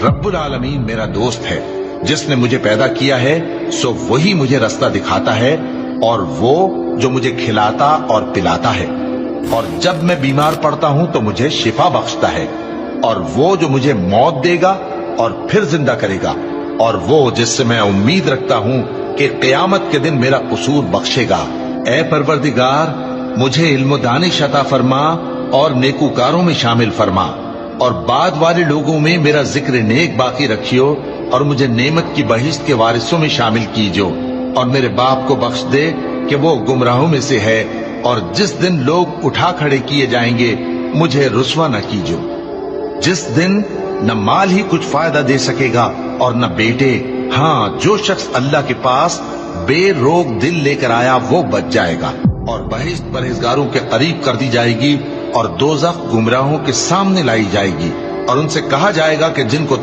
रब्बुल आलमीन मेरा दोस्त है, जिसने मुझे पैदा किया है सो वही मुझे रास्ता दिखाता है, और वो जो मुझे खिलाता और पिलाता है, और जब मैं बीमार पड़ता हूं तो मुझे शिफा बख्शता है, और वो जो मुझे मौत देगा और फिर जिंदा करेगा, और वो जिससे मैं उम्मीद रखता हूं कि क़यामत के दिन मेरा कसूर बख्शेगा। ए परवरदिगार, मुझे इल्म दानिश अता फरमा और नेकूकारों में शामिल फरमा, और बाद वाले लोगों में मेरा जिक्र नेक बाकी रखियो, और मुझे नेमत की बहिश्त के वारिसों में शामिल कीजो, और मेरे बाप को बख्श दे कि वो गुमराहों में से है, और जिस दिन लोग उठा खड़े किए जाएंगे मुझे रुस्वा न कीजो, जिस दिन न माल ही कुछ फायदा दे सकेगा और न बेटे। हाँ, जो शख्स अल्लाह के पास बेरोग दिल लेकर आया वो बच जाएगा, और बहिश्त परहेजगारों के करीब कर दी जाएगी, और दोज़ख गुमराहों के सामने लाई जाएगी, और उनसे कहा जाएगा कि जिनको